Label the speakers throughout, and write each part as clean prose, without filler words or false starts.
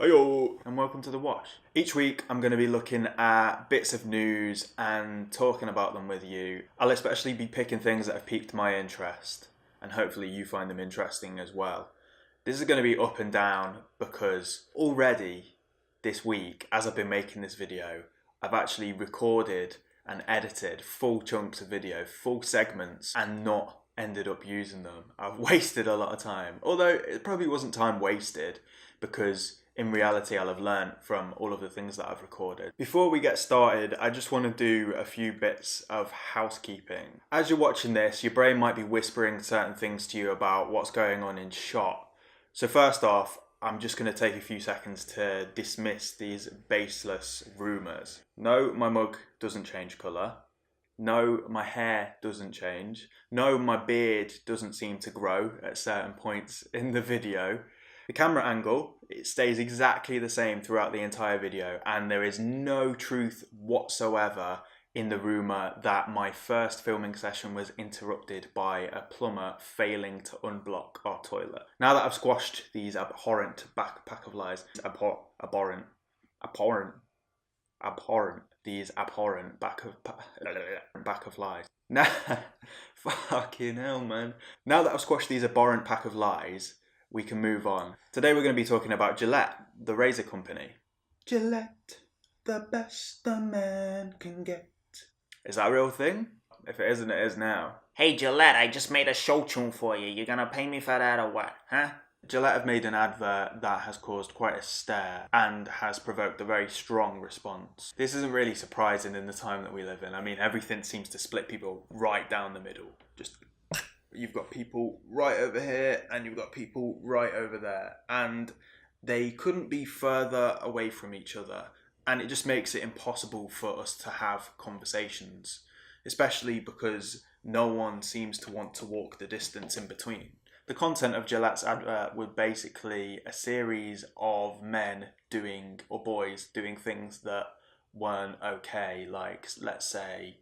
Speaker 1: Heyo! And welcome to The Wash. Each week I'm going to be looking at bits of news and talking about them with you. I'll especially be picking things that have piqued my interest, and hopefully you find them interesting as well. This is going to be up and down because already this week, as I've been making this video, I've actually recorded and edited full chunks of video, full segments, and not ended up using them. I've wasted a lot of time, although it probably wasn't time wasted because in reality I'll have learned from all of the things that I've recorded. Before we get started, I just want to do a few bits of housekeeping. As you're watching this, your brain might be whispering certain things to you about what's going on in shot. So first off, I'm just going to take a few seconds to dismiss these baseless rumours. No, my mug doesn't change colour. No, my hair doesn't change. No, my beard doesn't seem to grow at certain points in the video. The camera angle, it stays exactly the same throughout the entire video, and there is no truth whatsoever in the rumour that my first filming session was interrupted by a plumber failing to unblock our toilet. Now that I've squashed these abhorrent pack of lies, abhorrent, these abhorrent back of lies. Now, fucking hell, man. Now that I've squashed these abhorrent pack of lies, we can move on. Today we're going to be talking about Gillette, the razor company. Gillette, the best a man can get. Is that a real thing? If it isn't, it is now.
Speaker 2: Hey Gillette, I just made a show tune for you. You gonna pay me for that or what, huh?
Speaker 1: Gillette have made an advert that has caused quite a stir and has provoked a very strong response. This isn't really surprising in the time that we live in. I mean, everything seems to split people right down the middle. Just, you've got people right over here and you've got people right over there. And they couldn't be further away from each other. And it just makes it impossible for us to have conversations, especially because no one seems to want to walk the distance in between. The content of Gillette's advert was basically a series of men doing, or boys doing things that weren't okay. Like, let's say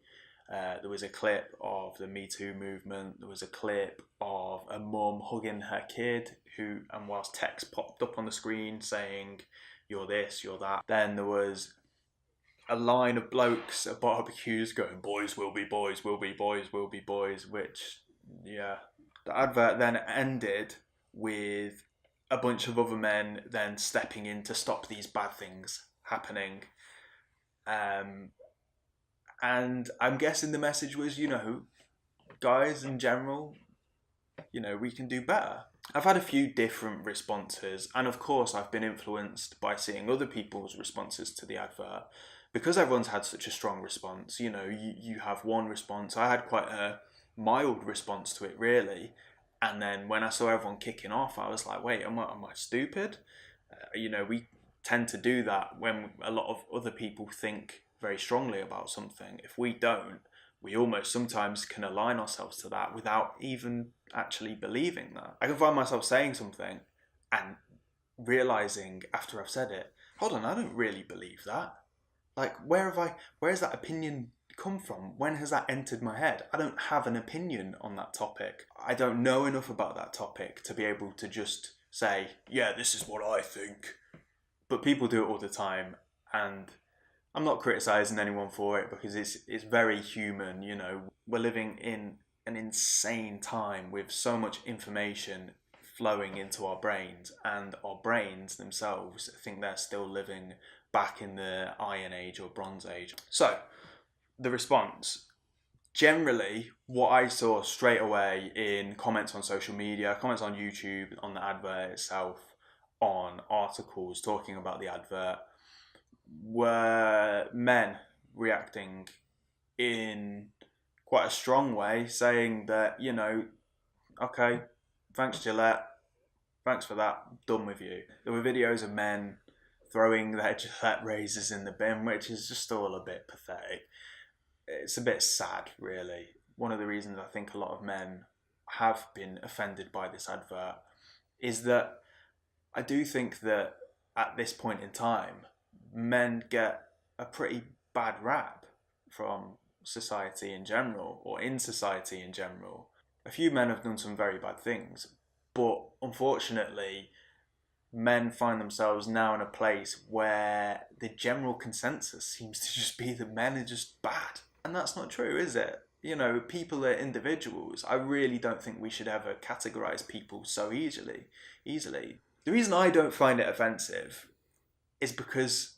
Speaker 1: there was a clip of the Me Too movement. There was a clip of a mum hugging her kid and whilst text popped up on the screen saying, "You're this, you're that." Then there was a line of blokes at barbecues going, "Boys will be boys, will be boys, will be boys," which, yeah. The advert then ended with a bunch of other men then stepping in to stop these bad things happening. And I'm guessing the message was, guys in general, we can do better. I've had a few different responses, and of course I've been influenced by seeing other people's responses to the advert. Because everyone's had such a strong response, you have one response. I had quite a mild response to it, really. And then when I saw everyone kicking off, I was like, wait, am I stupid? We tend to do that when a lot of other people think very strongly about something. If we don't, we almost sometimes can align ourselves to that without even actually believing that. I can find myself saying something and realizing after I've said it, hold on, I don't really believe that. Like, where has that opinion come from? When has that entered my head? I don't have an opinion on that topic. I don't know enough about that topic to be able to just say, yeah, this is what I think. But people do it all the time, and I'm not criticizing anyone for it because it's very human. We're living in an insane time with so much information flowing into our brains, and our brains themselves think they're still living back in the Iron Age or Bronze Age. So, the response. Generally, what I saw straight away in comments on social media, comments on YouTube, on the advert itself, on articles talking about the advert, were men reacting in quite a strong way, saying that, okay, thanks Gillette, thanks for that, done with you. There were videos of men throwing their Gillette razors in the bin, which is just all a bit pathetic. It's a bit sad, really. One of the reasons I think a lot of men have been offended by this advert is that I do think that at this point in time, men get a pretty bad rap from society in general, or in society in general. A few men have done some very bad things, but unfortunately, men find themselves now in a place where the general consensus seems to just be that men are just bad. And that's not true, is it? You know, people are individuals. I really don't think we should ever categorize people so easily. The reason I don't find it offensive is because,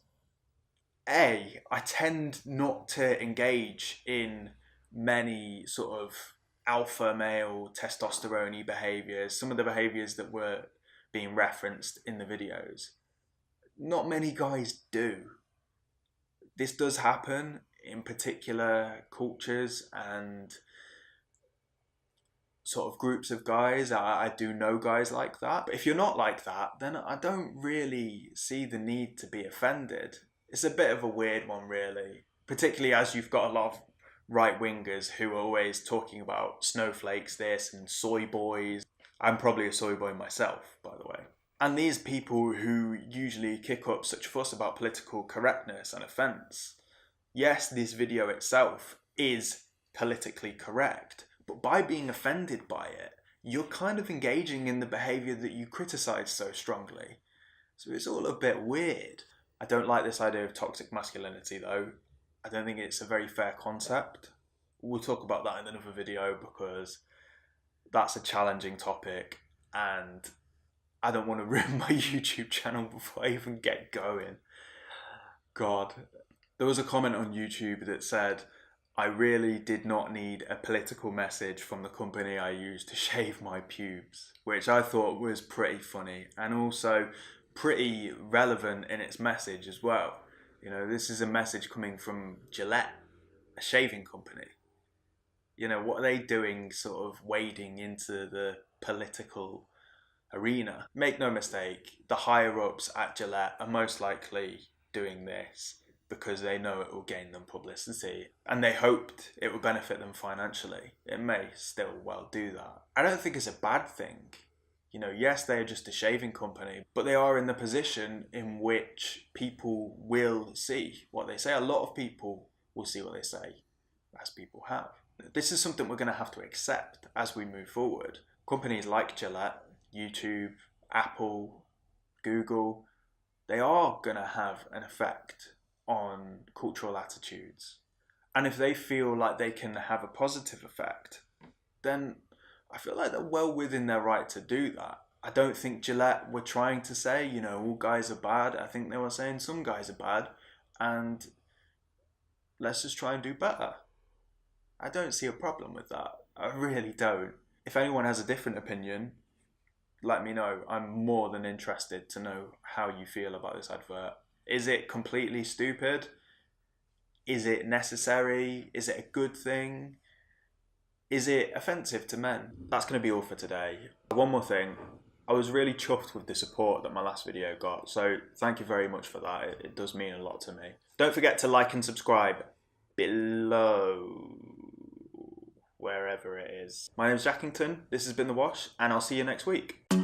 Speaker 1: A, I tend not to engage in many sort of alpha male testosterone-y behaviors, some of the behaviors that were being referenced in the videos. Not many guys do. This does happen in particular cultures and sort of groups of guys. I do know guys like that. But if you're not like that, then I don't really see the need to be offended. It's a bit of a weird one, really. Particularly as you've got a lot of right-wingers who are always talking about snowflakes this and soy boys. I'm probably a soy boy myself, by the way. And these people who usually kick up such fuss about political correctness and offence, yes, this video itself is politically correct, but by being offended by it, you're kind of engaging in the behaviour that you criticise so strongly. So it's all a bit weird. I don't like this idea of toxic masculinity though. I don't think it's a very fair concept. We'll talk about that in another video because that's a challenging topic and I don't want to ruin my YouTube channel before I even get going. God. There was a comment on YouTube that said, I really did not need a political message from the company I use to shave my pubes, which I thought was pretty funny and also pretty relevant in its message as well. You know, this is a message coming from Gillette, a shaving company. You know, what are they doing sort of wading into the political arena? Make no mistake, the higher ups at Gillette are most likely doing this because they know it will gain them publicity and they hoped it would benefit them financially. It may still well do that. I don't think it's a bad thing. You know, yes, they are just a shaving company, but they are in the position in which people will see what they say. A lot of people will see what they say, as people have. This is something we're going to have to accept as we move forward. Companies like Gillette, YouTube, Apple, Google, they are going to have an effect on cultural attitudes. And if they feel like they can have a positive effect, then I feel like they're well within their right to do that. I don't think Gillette were trying to say, you know, all guys are bad. I think they were saying some guys are bad and let's just try and do better. I don't see a problem with that. I really don't. If anyone has a different opinion, let me know. I'm more than interested to know how you feel about this advert. Is it completely stupid? Is it necessary? Is it a good thing? Is it offensive to men? That's going to be all for today. One more thing. I was really chuffed with the support that my last video got, so thank you very much for that. It does mean a lot to me. Don't forget to like and subscribe below, wherever it is. My name's Jackington, this has been The Wash, and I'll see you next week.